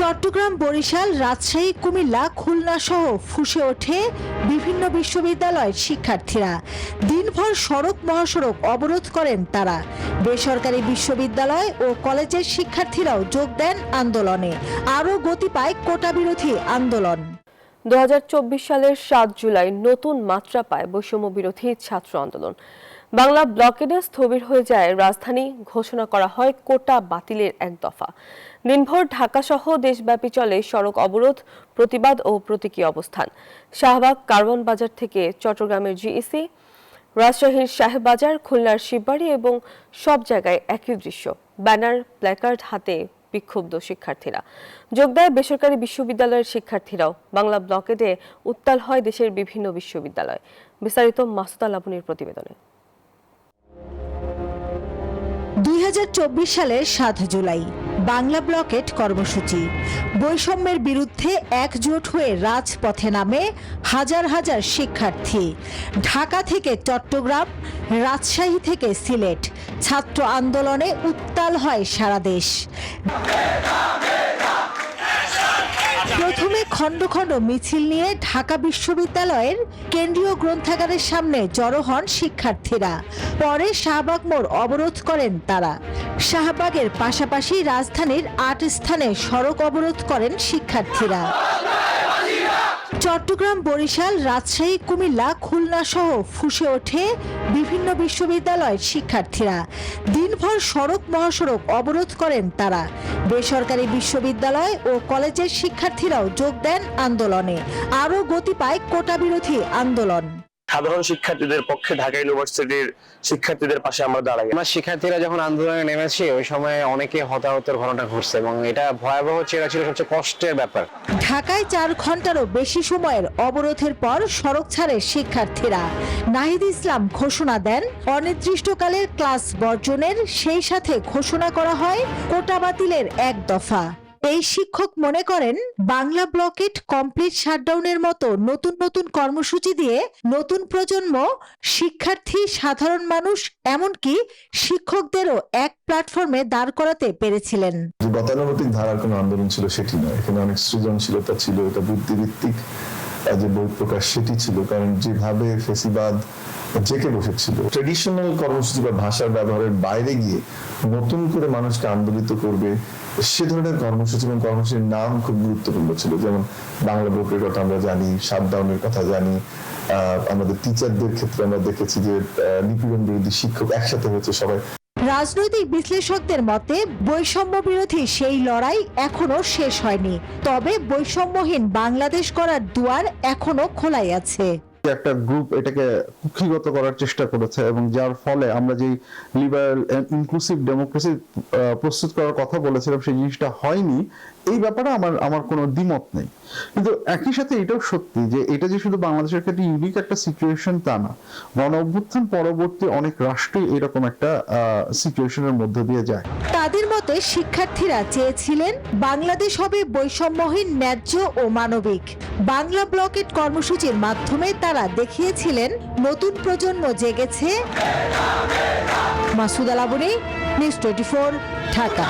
চট্টগ্রাম, বরিশাল, রাজশাহী, কুমিল্লা, খুলনা সহ ফুঁসে ওঠে বিভিন্ন বিশ্ববিদ্যালয়ের শিক্ষার্থীরা। দিনভর সড়ক মহাসড়ক অবরোধ করেন তারা। বেসরকারি বিশ্ববিদ্যালয় ও কলেজের শিক্ষার্থীরাও যোগ দেন আন্দোলনে। আরও গতি পায় কোটা বিরোধী আন্দোলন। 2024 সালের 7 জুলাই নতুন মাত্রা পায় বৈষম্য বিরোধী ছাত্র আন্দোলন। বাংলা ব্লকেডে স্থবির হয়ে যায় রাজধানী, ঘোষণা করা হয় কোটা বাতিলের এক দফা। দিনভর ঢাকা সহ দেশব্যাপী চলে সড়ক অবরোধ, প্রতিবাদ ও প্রতীকী অবস্থান। শাহবাগ, কারওয়ান বাজার থেকে চট্টগ্রামের জিইসি, রাজশাহীর সাহেববাজার, খুলনার শিববাড়ি এবং সব জায়গায় একই দৃশ্য। ব্যানার, প্ল্যাকার্ড হাতে বিক্ষুব্ধ শিক্ষার্থীরা। যোগ দেয় বেসরকারি বিশ্ববিদ্যালয়ের শিক্ষার্থীরাও। বাংলা ব্লকেডে উত্তাল হয় দেশের বিভিন্ন বিশ্ববিদ্যালয়। বিস্তারিত মাসুদা লাবনীর প্রতিবেদনে। 2024 সালের 7 জুলাই বাংলা ব্লকেট কর্মসূচি। বৈষম্যের বিরুদ্ধে একজোট হয়ে রাজপথে নামে হাজার হাজার শিক্ষার্থী। ঢাকা থেকে চট্টগ্রাম, রাজশাহী থেকে সিলেট, ছাত্র আন্দোলনে উত্তাল হয় সারা দেশ। প্রথমে খণ্ড খণ্ড মিছিল নিয়ে ঢাকা বিশ্ববিদ্যালয়ের কেন্দ্রীয় গ্রন্থাগারের সামনে জড়ো হন শিক্ষার্থীরা। পরে শাহবাগ মোড় অবরোধ করেন তারা। শাহবাগের পাশাপাশি রাজধানীর 8 স্থানে সড়ক অবরোধ করেন শিক্ষার্থীরা। চট্টগ্রাম, বরিশাল, রাজশাহী, কুমিল্লা, খুলনা সহ ফুঁসে ওঠে বিভিন্ন বিশ্ববিদ্যালয়ের শিক্ষার্থীরা। দিনভর সড়ক মহাসড়ক অবরোধ করেন তারা। বেসরকারি বিশ্ববিদ্যালয় ও কলেজের শিক্ষার্থীরাও যোগ দেন আন্দোলনে। আরও গতি পায় কোটা বিরোধী আন্দোলন। সাধারণ শিক্ষার্থীদের পক্ষে ঢাকা ইউনিভার্সিটির শিক্ষার্থীদের পাশে আমরা দাঁড়াই। আমার শিক্ষার্থীরা যখন আন্দোলনে নেমেছে ওই সময় অনেকে হতাহতের ঘটনা ঘটছে এবং এটা ভয়াবহ ছিল সবচেয়ে কষ্টের ব্যাপার। ঢাকায় 4 ঘন্টারও বেশি সময়ের অবরোধের পর সড়ক ছাড়ে শিক্ষার্থীরা। নাহিদ ইসলাম ঘোষণা দেন অনির্দিষ্টকালের ক্লাস বর্জনের, সেই সাথে ঘোষণা করা হয় কোটা বাতিলের এক দফা। এই শিক্ষক মনে করেন বাংলা ব্লকেট কমপ্লিট শাটডাউনের মতো নতুন নতুন কর্মসূচি দিয়ে নতুন প্রজন্ম, শিক্ষার্থী, সাধারণ মানুষ এমনকি শিক্ষকদেরও এক প্ল্যাটফর্মে দাঁড় করাতে পেরেছিলেন। গতানুগতিক ধারার কোনো আন্দোলন ছিল সেটি নয়, এখানে অনেক সৃজনশীলতা ছিল, এটা বুদ্ধিভিত্তিক যে বই প্রকাশ সেটি ছিল। কারণ যেভাবে ফেসিবাদ জেকে বসেছিল, ট্রেডিশনাল কর্মসূচি বা ভাষার ব্যবহারের বাইরে গিয়ে নতুন করে মানুষকে আন্দোলিত করবে সে ধরনের কর্মসূচি এবং কর্মসূচির নাম খুব গুরুত্বপূর্ণ ছিল। যেমন বাংলা ব্লকের কথা আমরা জানি, শাটডাউনের কথা জানি। আমাদের টিচারদের ক্ষেত্রে আমরা দেখেছি যে নিপীড়ন বিরোধী শিক্ষক একসাথে হয়েছে সবাই। রাজনৈতিক বিশ্লেষকদের মতে বৈষম্য বিরোধী সেই লড়াই এখনো শেষ হয়নি, তবে বৈষম্যহীন বাংলাদেশ গড়ার দুয়ার এখনো খোলাই আছে। একটা গ্রুপ এটাকে কুক্ষিগত করার চেষ্টা করেছে এবং যার ফলে আমরা যে লিবারাল ইনক্লুসিভ ডেমোক্রেসি প্রস্তুত করার কথা বলেছিলাম সেই জিনিসটা হয়নি। এই ব্যাপারে আমার কোনো দ্বিমত নেই, কিন্তু একই সাথে এটাও সত্যি যে এটা যে শুধু বাংলাদেশের ক্ষেত্রে ইউনিক একটা সিচুয়েশন তা না। গণ অভ্যুত্থান পরবর্তী অনেক রাষ্ট্রই এরকম একটা সিচুয়েশনের মধ্যে দিয়ে যায়। তাদের মতে শিক্ষার্থীরা চেয়েছিলেন বাংলাদেশ হবে বৈষম্যহীন, ন্যায্য ও মানবিক। বাংলা ব্লকেট কর্মসূচির মাধ্যমে তারা দেখিয়েছিলেন নতুন প্রজন্ম জেগেছে। মাসুদা লাবনী, নিউজ 24, ঢাকা।